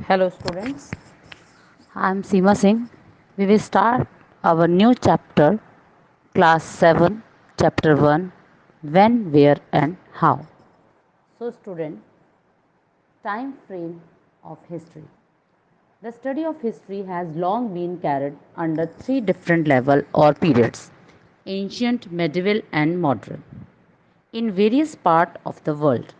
Hello, students. I'm Seema Singh. We will start our new chapter, Class 7, Chapter 1 When, Where, and How. So, student, time frame of history. The study of history has long been carried under three different levels or periods: ancient, medieval, and modern, in various parts of the world.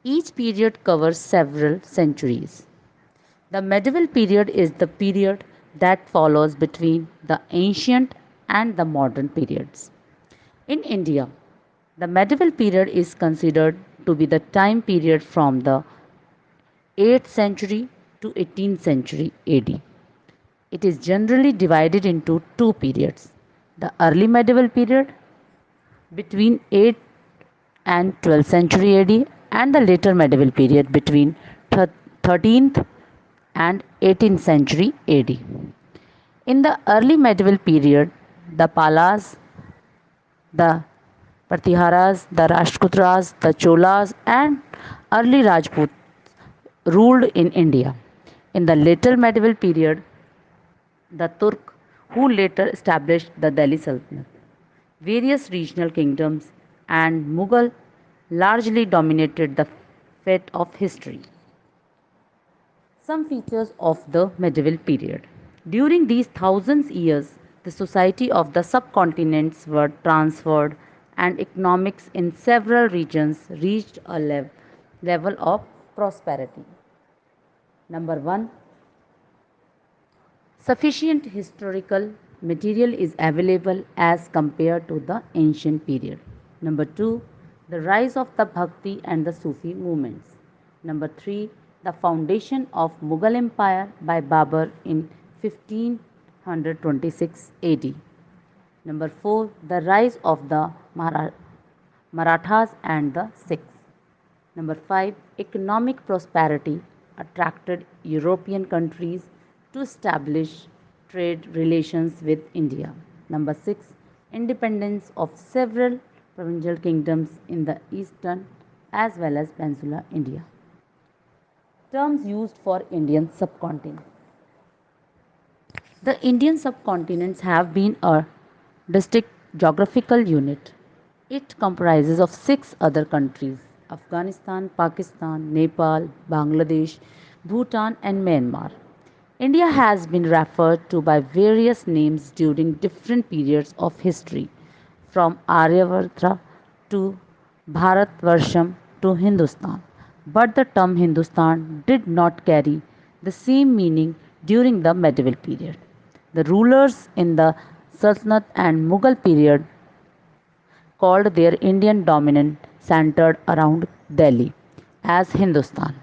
Each period covers several centuries. The medieval period is the period that follows between the ancient and the modern periods. In India, the medieval period is considered to be the time period from the 8th century to 18th century AD. It is generally divided into two periods: the early medieval period between 8th and 12th century AD, and the later medieval period between 13th and 18th century AD. In the early medieval period, the Palas, the Pratiharas, the Rashtrkutas, the Cholas, and early Rajputs ruled in India. In the later medieval period, the Turk, who later established the Delhi Sultanate, various regional kingdoms, and Mughal largely dominated the fate of history. Some features of the medieval period. During these thousands years, the society of the subcontinents were transferred and economics in several regions reached a level of prosperity. Number 1, sufficient historical material is available as compared to the ancient period. Number 2, the rise of the Bhakti and the Sufi movements. Number 3, the foundation of Mughal Empire by Babur in 1526 AD. Number 4, the rise of the Marathas and the Sikhs. Number 5, economic prosperity attracted European countries to establish trade relations with India. Number 6, independence of several provincial kingdoms in the eastern as well as peninsular India. Terms used for Indian subcontinent. The Indian subcontinents have been a distinct geographical unit. It comprises of six other countries: Afghanistan, Pakistan, Nepal, Bangladesh, Bhutan, and Myanmar. India has been referred to by various names during different periods of history, from Aryavatra to Bharatvarsham to Hindustan. But the term Hindustan did not carry the same meaning during the medieval period. The rulers in the Sultanate and Mughal period called their Indian dominant centered around Delhi as Hindustan.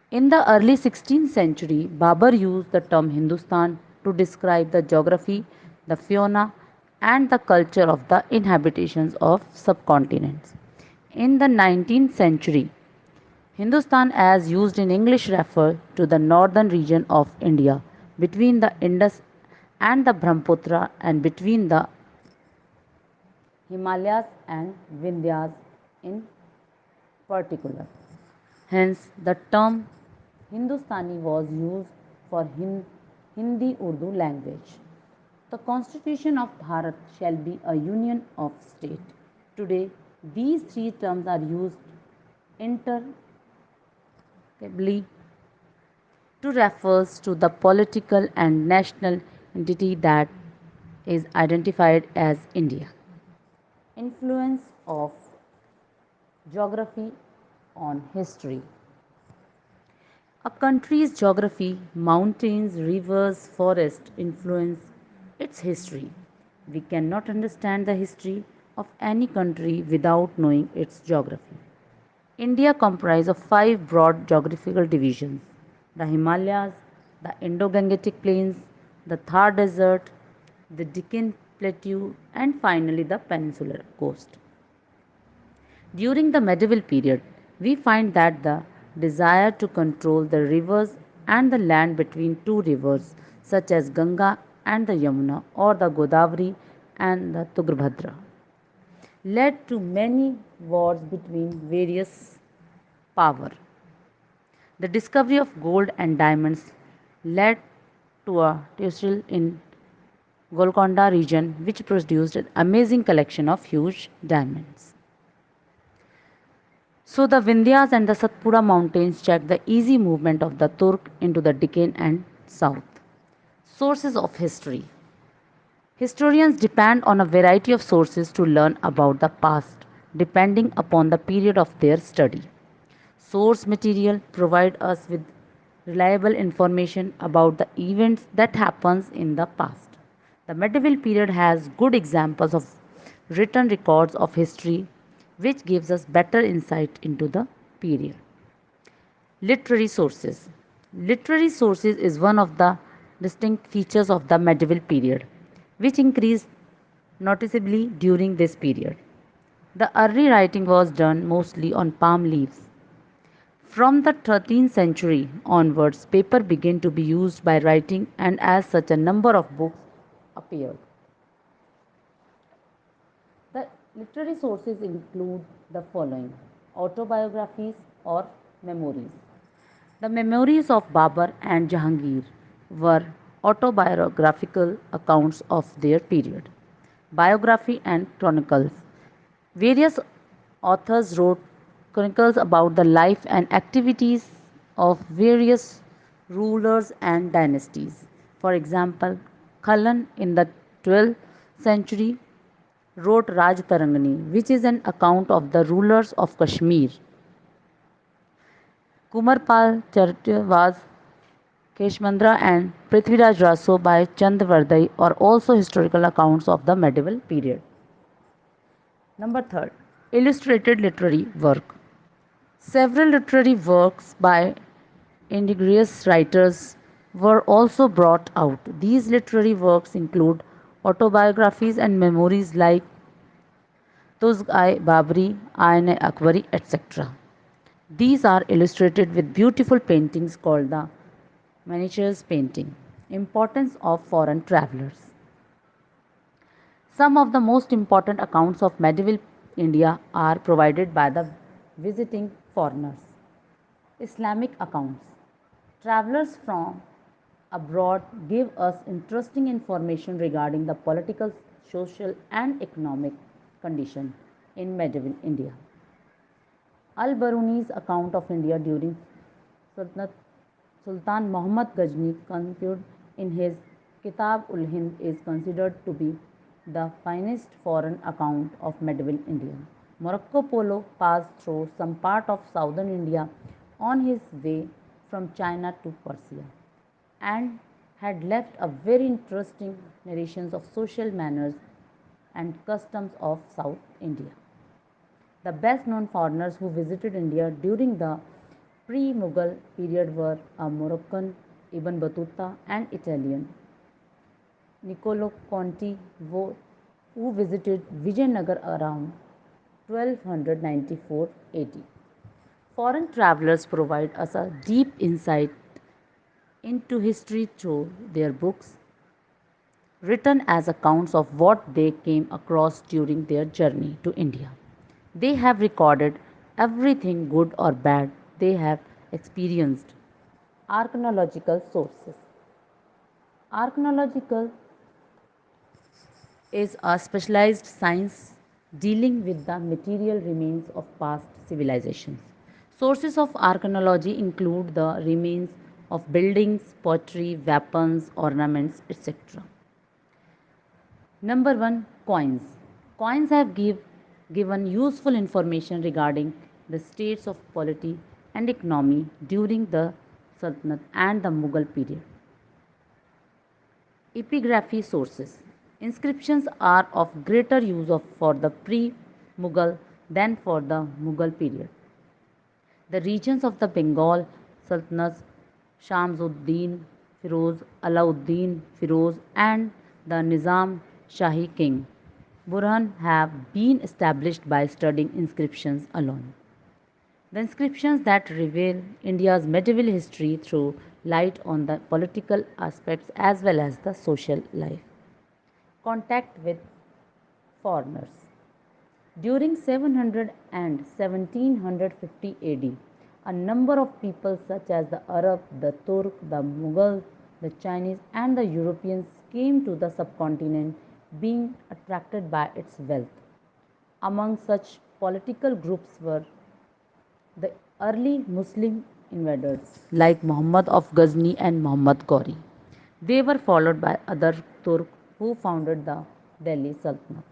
In the early 16th century, Babur used the term Hindustan to describe the geography, the fauna, and the culture of the inhabitations of subcontinents. In the 19th century, Hindustan, as used in English, refer to the northern region of India between the Indus and the Brahmaputra and between the Himalayas and Vindhyas in particular. Hence, the term Hindustani was used for Hindi Urdu language. The Constitution of Bharat shall be a union of state. Today, these three terms are used interchangeably to refers to the political and national entity that is identified as India. Influence of geography on history. A country's geography, mountains, rivers, forests influence its history. We cannot understand the history of any country without knowing its geography. India comprises of five broad geographical divisions: the Himalayas, the Indo-Gangetic Plains, the Thar Desert, the Deccan Plateau, and finally the Peninsular Coast. During the medieval period, we find that the desire to control the rivers and the land between two rivers, such as Ganga and the Yamuna, or the Godavari and the Tugrbhadra, led to many wars between various power. The discovery of gold and diamonds led to a tussle in Golconda region which produced an amazing collection of huge diamonds. So the Vindhyas and the Satpura mountains check the easy movement of the Turk into the Deccan and south. Sources of history. Historians depend on a variety of sources to learn about the past, depending upon the period of their study. Source material provide us with reliable information about the events that happens in the past. The medieval period has good examples of written records of history which gives us better insight into the period. Literary sources. Literary sources is one of the distinct features of the medieval period, which increased noticeably during this period. The early writing was done mostly on palm leaves. From the 13th century onwards, paper began to be used by writing, and as such, a number of books appeared. The literary sources include the following: autobiographies or memories. The memories of Babur and Jahangir were autobiographical accounts of their period. Biography and chronicles. Various authors wrote chronicles about the life and activities of various rulers and dynasties. For example, Khalan in the 12th century wrote Raj Tarangani, which is an account of the rulers of Kashmir. Kumarpal Chartwaz, Keshmandra and Prithviraj Raso by Chandvardai are also historical accounts of the medieval period. Number third, illustrated literary work. Several literary works by indigenous writers were also brought out. These literary works include autobiographies and memories like Tuzg-i Babri, Ayn Akbari, etc. These are illustrated with beautiful paintings called the miniatures painting. Importance of foreign travelers. Some of the most important accounts of medieval India are provided by the visiting foreigners. Islamic accounts. Travelers from abroad give us interesting information regarding the political, social, and economic condition in medieval India. Al Baruni's account of India during Sultanate Sultan Muhammad Ghazni contributed in his Kitab ul Hind is considered to be the finest foreign account of medieval India. Marco Polo passed through some part of southern India on his way from China to Persia and had left a very interesting narrations of social manners and customs of South India. The best known foreigners who visited India during the pre Mughal period were a Moroccan Ibn Battuta and Italian Niccolo Conti, who visited Vijayanagar around 1294 AD. Foreign travelers provide us a deep insight into history through their books, written as accounts of what they came across during their journey to India. They have recorded everything good or bad they have experienced. Archaeological sources. Archaeological is a specialized science dealing with the material remains of past civilizations. Sources of archaeology include the remains of buildings, pottery, weapons, ornaments, etc. Number 1, coins. Coins have given useful information regarding the states of polity and economy during the Sultanate and the Mughal period. Epigraphy sources. Inscriptions are of greater use for the pre Mughal than for the Mughal period. The regions of the Bengal Sultanates, Shamsuddin Firoz, Alauddin Firoz, and the Nizam Shahi king Burhan have been established by studying inscriptions alone. The inscriptions that reveal India's medieval history throw light on the political aspects as well as the social life. Contact with foreigners. During 700 and 1750 AD, A number of people, such as the Arab, the Turk, the Mughals, the Chinese, and the Europeans, came to the subcontinent, being attracted by its wealth. Among such political groups were the early Muslim invaders like Muhammad of Ghazni and Muhammad Ghori. They were followed by other Turk who founded the Delhi Sultanate.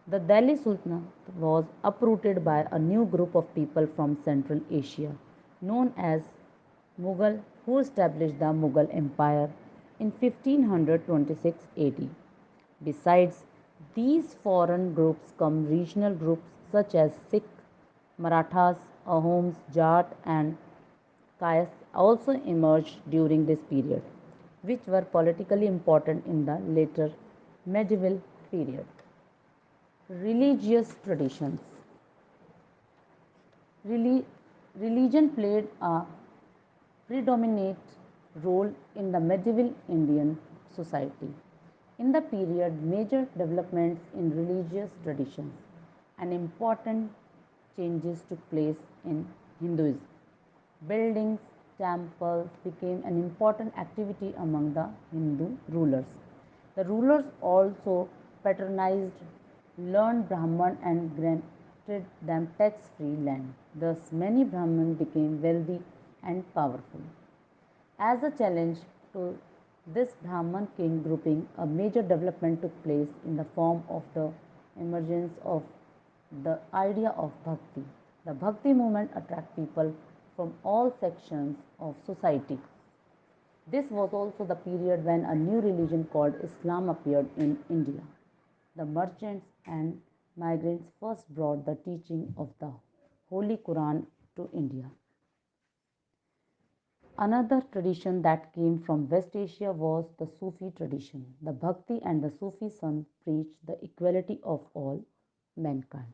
The Delhi Sultanate was uprooted by a new group of people from Central Asia known as Mughal who established the Mughal Empire in 1526 AD. Besides these foreign groups come regional groups such as Sikh, Marathas, Ahoms, Jat and Kayas also emerged during this period, which were politically important in the later medieval period. Religious traditions. Reli- Religion played a predominant role in the medieval Indian society. In the period, major developments in religious traditions and important changes took place in Hinduism. Buildings, temples became an important activity among the Hindu rulers. The rulers also patronized learned Brahman and granted them tax free land. Thus, many Brahmins became wealthy and powerful. As a challenge to this Brahman king grouping, a major development took place in the form of the emergence of the idea of bhakti. The bhakti movement attracted people from all sections of society. This was also the period when a new religion called Islam appeared in India. The merchants and migrants first brought the teaching of the Holy Quran to India. Another tradition that came from West Asia was the Sufi tradition. The Bhakti and the Sufi sant preached the equality of all mankind.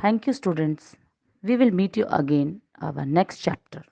Thank you, students. We will meet you again our next chapter.